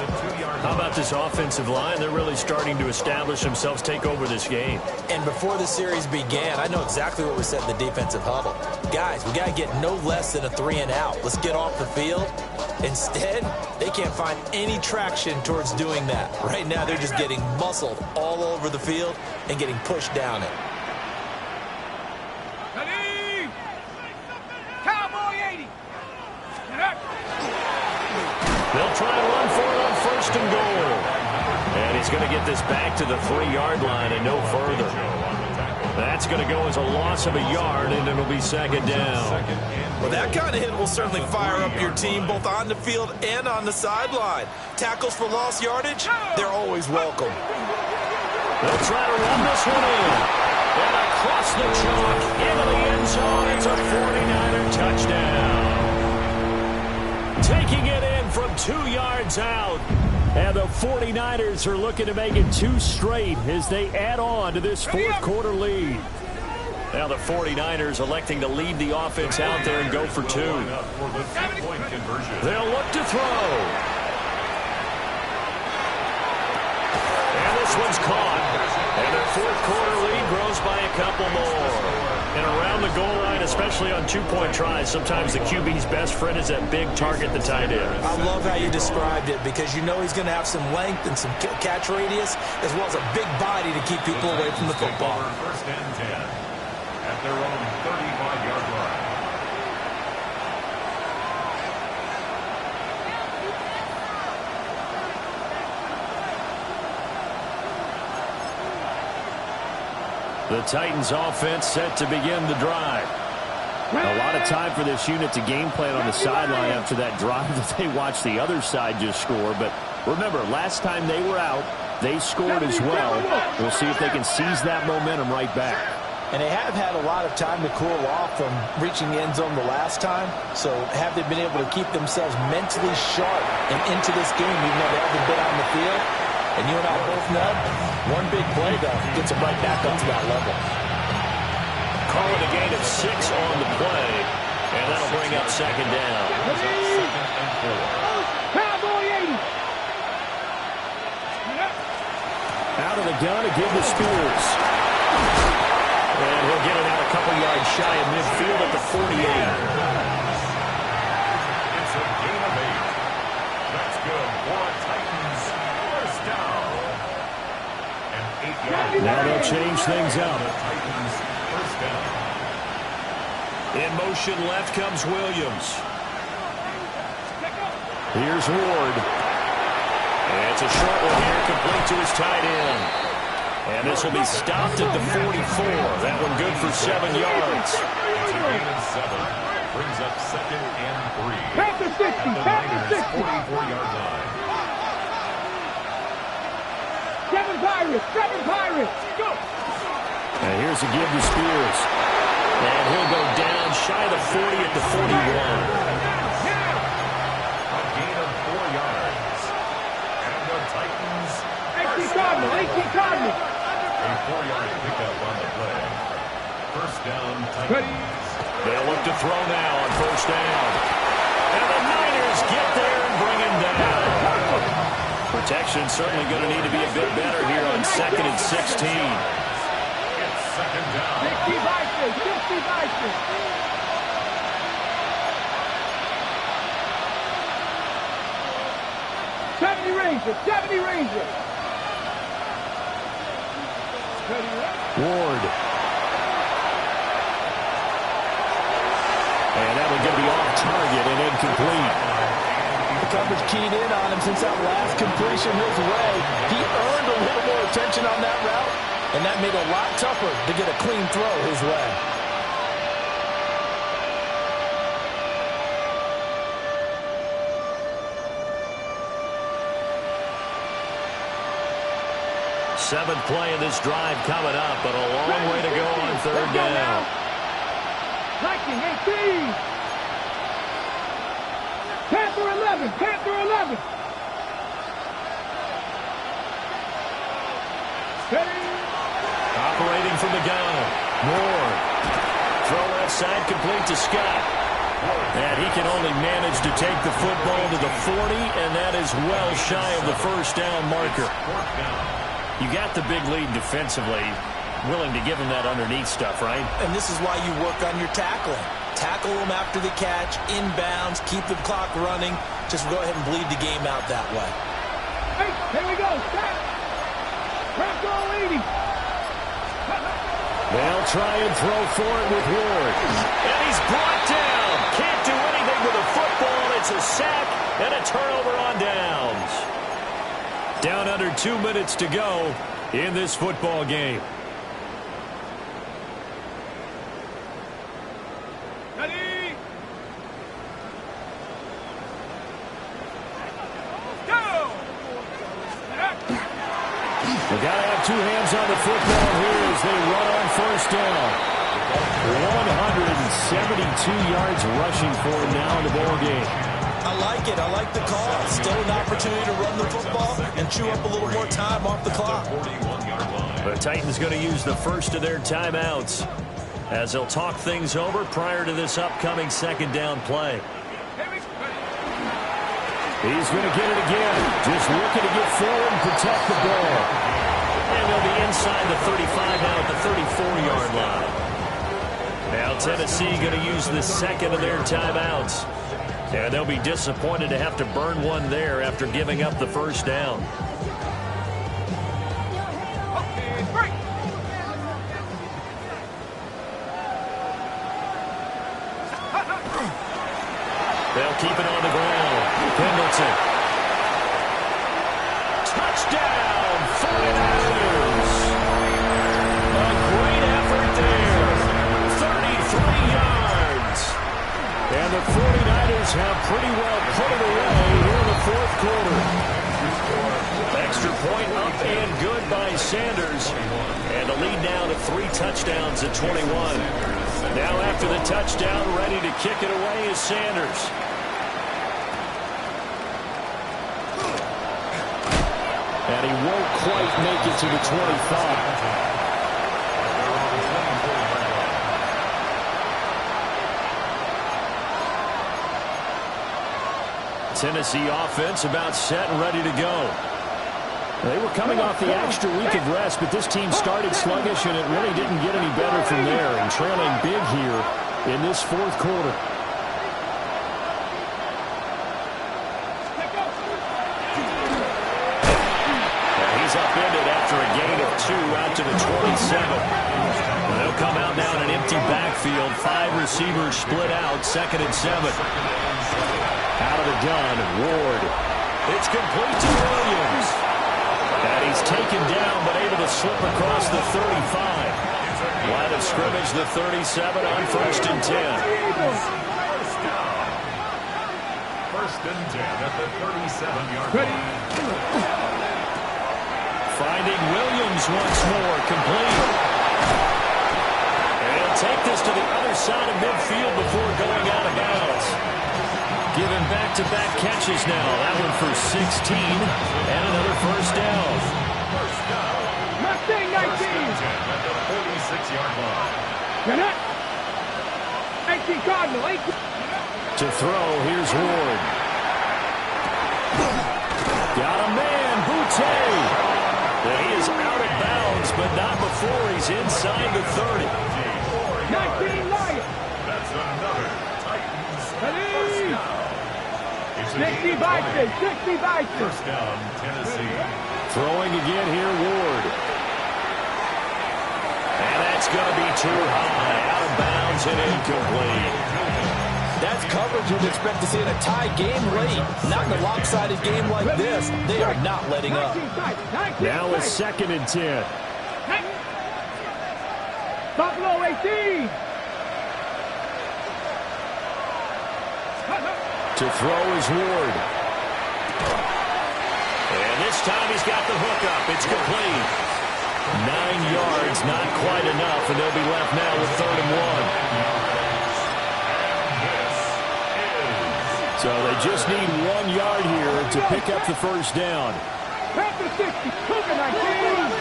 How about this offensive line? They're really starting to establish themselves, take over this game. And before the series began, I know exactly what we said in the defensive huddle. Guys, we got to get no less than a 3 and out. Let's get off the field. Instead, they can't find any traction towards doing that. Right now, they're just getting muscled all over the field and getting pushed down it. Ready? Cowboy 80. Get up. They'll try and run for it on 1st and goal. And he's going to get this back to the 3-yard line and no further. That's going to go as a loss of a yard, and it'll be 2nd down. Well, that kind of hit will certainly fire up your team both on the field and on the sideline. Tackles for lost yardage, they're always welcome. They'll try to run this one in. And across the chalk into the end zone. It's a 49er touchdown. Taking it in from 2 yards out. And the 49ers are looking to make it 2 straight as they add on to this 4th quarter lead. Now the 49ers electing to leave the offense out there and go for 2. They'll look to throw. And this one's caught. And their 4th quarter lead grows by a couple more. And around the goal line, especially on 2-point tries, sometimes the QB's best friend is that big target, the tight end. I love how you described it because he's going to have some length and some catch radius as well as a big body to keep people away from the football. 1st and 10 at their own 35-yard line. The Titans offense set to begin the drive. A lot of time for this unit to game plan on the sideline after that drive that they watched the other side just score. But remember, last time they were out, they scored as well. We'll see if they can seize that momentum right back. And they have had a lot of time to cool off from reaching the end zone the last time. So have they been able to keep themselves mentally sharp and into this game even though they haven't been on the field? And you and I both know, one big play, though, gets them right back up to that level. Calling a gain of 6 on the play. And that'll bring up second down. Second and 4. Cowboy 80. Out of the gun to give to Spears. And he'll get it out a couple yards shy of midfield at the 48. It's a gain of 8. That's good for a Titans first down. And 8 yards. Now they'll change things up. The Titans first down. In motion left comes Williams. Here's Ward. And it's a short one here, complete to his tight end. And this will be stopped at the 44. That one good for 7 yards. It's a gain of 7. Brings up second and 3. Panther 60. At the Panther Niners' 60. 44-yard line. 7 Pirates. 7 Pirates. Go. And here's a give to Spears. And he'll go down shy of the 40 at the 41. A gain of 4 yards. And the Titans 18 Cardinal. 18 Cardinal. a 4-yard pickup on the play. First down, Titans. They'll look to throw now on first down. And the Niners get there and bring him down. Protection certainly going to need to be a bit better here on 2nd and 16. It's second down. 60 Vikings. 60 Vikings. Rangers. 70 Rangers. Ward. And that one going to be off target and incomplete. The coverage keyed in on him since that last completion his way. He earned a little more attention on that route, and that made it a lot tougher to get a clean throw his way. Seventh play of this drive coming up, but a long way to go on third down. Viking 18. Panther 11. Panther 11. Operating from the gun. Ward. Throw left side complete to Scott. And he can only manage to take the football to the 40, and that is well shy of the first down marker. You got the big lead defensively, willing to give him that underneath stuff, right? And this is why you work on your tackling. Tackle them after the catch, inbounds, keep the clock running. Just go ahead and bleed the game out that way. Hey, here we go. Stop. Bronco 80. They'll try and throw for it with Ward. And he's brought down. Can't do anything with a football. It's a sack and a turnover on downs. Down under 2 minutes to go in this football game. Ready? Go! They got to have two hands on the football here as they run on first down. 172 yards rushing for him now in the ball game. I like it. I like the call. Still an opportunity to run the football and chew up a little more time off the clock. The Titans going to use the first of their timeouts as they'll talk things over prior to this upcoming second down play. He's going to get it again. Just looking to get forward and protect the ball. And they'll be inside the 35 now at the 34-yard line. Now Tennessee going to use the second of their timeouts. And they'll be disappointed to have to burn one there after giving up the first down. They'll keep it on the ground. Pendleton. Touchdown, 49ers. A great effort there. 33 yards. And the 49ers have pretty well put it away here in the fourth quarter. Extra point up and good by Sanders. And a lead now to 3 touchdowns at 21. Now after the touchdown, ready to kick it away is Sanders. And he won't quite make it to the 25. Tennessee offense about set and ready to go. They were coming off the extra week of rest, but this team started sluggish, and it really didn't get any better from there, and trailing big here in this fourth quarter. He's upended after a gain of 2 out to the 27. They'll come out now in an empty backfield. 5 receivers split out, 2nd and 7. Out of the gun, Ward. It's complete to Williams. And he's taken down, but able to slip across the 35. Line of scrimmage, the 37 on 1st and 10. First and 10 at the 37-yard line. Finding Williams once more, complete. And he'll take this to the other side of midfield before going out of bounds. Given back-to-back catches now. That one for 16 and another first down. Mustang 19. At the 46-yard line. You're not. 18 Cardinal. 18. To throw, here's Ward. Got a man, Boutte. He is out of bounds, but not before he's inside the 30. 19 Lions. That's another Titans Ready. first down. 60 Vikings. 60 Vikings. First down, Tennessee. Throwing again here, Ward. And that's going to be too high. Out of bounds and incomplete. That's coverage you'd expect to see in a tie game late. Not in a lopsided game like this. They are not letting up. Now it's 2nd and 10. Buffalo 18. To throw is Ward. And this time he's got the hook up. It's complete. 9 yards, not quite enough, and they'll be left now with 3rd and 1. So they just need 1 yard here to pick up the first down. Panther 60. Cougar 19.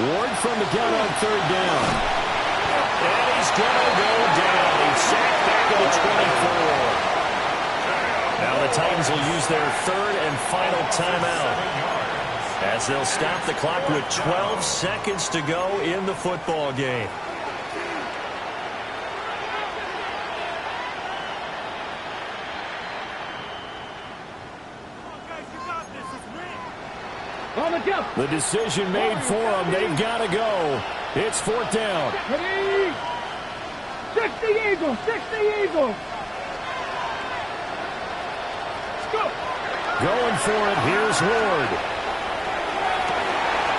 Ward from the gun on 3rd down. And he's going to go down. He's sacked back to the 24. Now the Titans will use their 3rd and final timeout, as they'll stop the clock with 12 seconds to go in the football game. The decision made for them. They've got to go. It's 4th down. 60 Eagles. 60 Eagles. Let's go. Going for it. Here's Ward.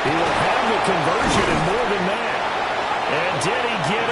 He will have the conversion and more than that. And did he get